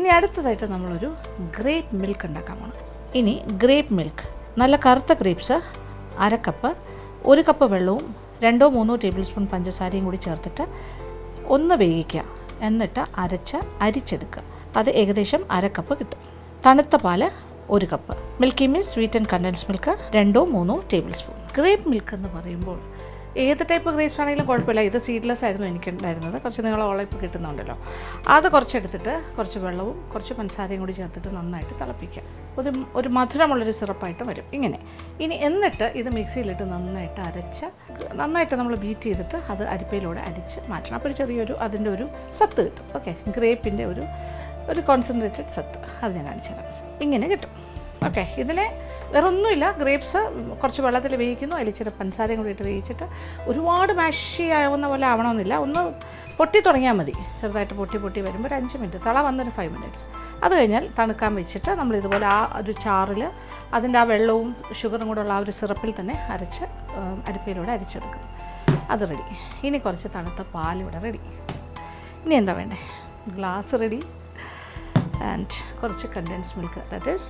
ഇനി അടുത്തതായിട്ട് നമ്മളൊരു ഗ്രേപ്പ് മിൽക്ക് ഉണ്ടാക്കാൻ പോകണം. ഇനി ഗ്രേപ്പ് മിൽക്ക്, നല്ല കറുത്ത ഗ്രേപ്സ് 1/2 കപ്പ്, 1 കപ്പ് വെള്ളവും 2-3 ടേബിൾ സ്പൂൺ പഞ്ചസാരയും കൂടി ചേർത്തിട്ട് ഒന്ന് വേവിക്കുക. എന്നിട്ട് അരിച്ചെടുക്കുക. അത് ഏകദേശം 1/2 കപ്പ് കിട്ടും. തണുത്ത പാല് 1 cup. Milky Mist sweet and condensed milk 2-3 tablespoon. Grape milk എന്ന് പറയുമ്പോൾ ഏത് ടൈപ്പ് ഗ്രേപ്സ് ആണെങ്കിലും കുഴപ്പമില്ല. ഇത് സീഡ്ലെസ് ആയിരുന്നു എനിക്കുണ്ടായിരുന്നത്. കുറച്ച് നീളമുള്ള ഇപ്പോൾ കിട്ടുന്നുണ്ടല്ലോ. അത് കുറച്ചെടുത്തിട്ട് കുറച്ച് വെള്ളവും കുറച്ച് പഞ്ചസാരയും കൂടി ചേർത്തിട്ട് നന്നായിട്ട് തിളപ്പിക്കുക. ഒരു മധുരമുള്ളൊരു സിറപ്പായിട്ട് വരും ഇങ്ങനെ. എന്നിട്ട് ഇത് മിക്സിയിലിട്ട് നന്നായിട്ട് നമ്മൾ ബീറ്റ് ചെയ്തിട്ട് അത് അരിപ്പയിലൂടെ അരിച്ച് മാറ്റണം. അപ്പോൾ ചെറിയൊരു അതിൻ്റെ ഒരു സത്ത് കിട്ടും. ഓക്കെ, ഗ്രേപ്പിൻ്റെ ഒരു കോൺസെൻട്രേറ്റഡ് സത്ത് അത് ഞാൻ കാണിച്ചു തരാം. ഇങ്ങനെ കിട്ടും. ഓക്കെ, ഇതിനെ വേറെ ഒന്നുമില്ല. ഗ്രേപ്സ് കുറച്ച് വെള്ളത്തിൽ വേവിക്കുന്നു, അതിൽ ഇച്ചിരി പഞ്ചസാരയും കൂടി ഇട്ട് വേവിച്ചിട്ട് ഒരുപാട് മാഷി ആവുന്ന പോലെ ആവണമെന്നില്ല. ഒന്ന് പൊട്ടി തുടങ്ങിയാൽ മതി. ചെറുതായിട്ട് പൊട്ടി വരുമ്പോൾ ഒരു 5 മിനിറ്റ്, തള വന്നൊരു 5 മിനിറ്റ്സ്. അത് കഴിഞ്ഞാൽ തണുക്കാൻ വെച്ചിട്ട് നമ്മളിതുപോലെ ആ ഒരു ചാറിൽ അതിൻ്റെ ആ വെള്ളവും ഷുഗറും കൂടെ ഉള്ള ആ ഒരു സിറപ്പിൽ തന്നെ അരച്ച് അരിപ്പയിലൂടെ അരിച്ചെടുക്കും. അത് റെഡി. ഇനി കുറച്ച് തണുത്ത പാലിവിടെ റെഡി. ഇനി എന്താ വേണ്ടേ? ഗ്ലാസ് റെഡി ആൻഡ് കുറച്ച് condensed milk, that is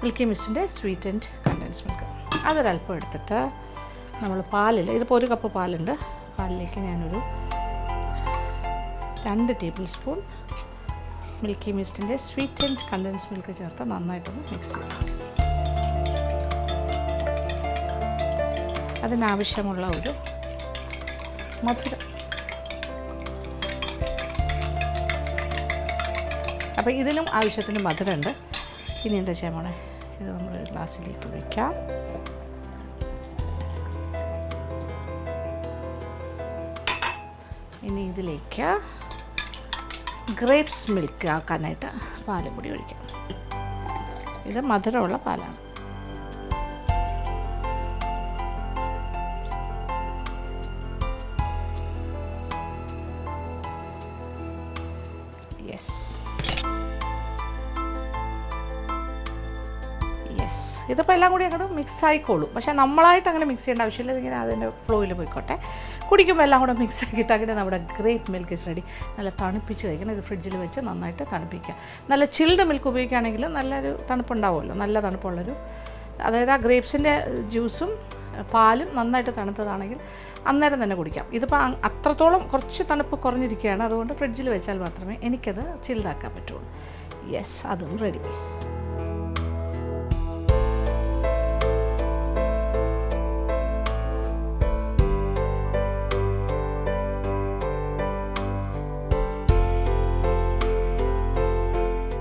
milky മിസ്റ്റിൻ്റെ സ്വീറ്റ് ആൻഡ് കണ്ടൻസ് മിൽക്ക്. അതൊരല്പം എടുത്തിട്ട് നമ്മൾ പാലിൽ, ഇതിപ്പോൾ 1 കപ്പ് പാലുണ്ട്, പാലിലേക്ക് ഞാനൊരു 2 ടേബിൾ സ്പൂൺ മിൽക്കി മിസ്റ്റിൻ്റെ സ്വീറ്റ് ആൻഡ് കണ്ടൻസ് മിൽക്ക് ചേർത്ത് നന്നായിട്ടൊന്ന് മിക്സ് ചെയ്യാം. അതിനാവശ്യമുള്ള ഒരു മധുരം. അപ്പോൾ ഇതിനും ആവശ്യത്തിന് മധുരമുണ്ട്. ഇനി എന്താ ചെയ്യാൻ പോണേ? ഇത് നമ്മളൊരു ഗ്ലാസ്സിലേക്ക് ഒഴിക്കാം. ഇനി ഇതിലേക്ക് ഗ്രേപ്സ് മിൽക്ക് ആക്കാനായിട്ട് പാലും കൂടി ഒഴിക്കാം. ഇത് മധുരമുള്ള പാലാണ്. ഇതിപ്പോൾ എല്ലാം കൂടി അങ്ങോട്ട് മിക്സ് ആയിക്കോളും. പക്ഷേ നമ്മളായിട്ട് അങ്ങനെ മിക്സ് ചെയ്യേണ്ട ആവശ്യമില്ല. ഇതിങ്ങനെ അതിൻ്റെ ഫ്ലോയിൽ പോയിക്കോട്ടെ. കുടിക്കുമ്പോൾ എല്ലാം കൂടെ മിക്സ് ആക്കിയിട്ട് അങ്ങനെ നമ്മുടെ ഗ്രേപ്പ് മിൽക്ക് ഇസ് റെഡി. നല്ല തണുപ്പിച്ച് കഴിക്കണം. ഇത് ഫ്രിഡ്ജിൽ വെച്ച് നന്നായിട്ട് തണുപ്പിക്കുക. നല്ല ചിൽഡ് മിൽക്ക് ഉപയോഗിക്കുകയാണെങ്കിൽ നല്ലൊരു തണുപ്പുണ്ടാവുമല്ലോ. നല്ല തണുപ്പുള്ളൊരു, അതായത് ആ ഗ്രേപ്സിൻ്റെ ജ്യൂസും പാലും നന്നായിട്ട് തണുത്തതാണെങ്കിൽ അന്നേരം തന്നെ കുടിക്കാം. ഇതിപ്പോൾ അത്രത്തോളം കുറച്ച് തണുപ്പ് കുറഞ്ഞിരിക്കുകയാണ്. അതുകൊണ്ട് ഫ്രിഡ്ജിൽ വെച്ചാൽ മാത്രമേ എനിക്കത് ചിൽഡാക്കാൻ പറ്റുള്ളൂ. യെസ്, അതും റെഡി.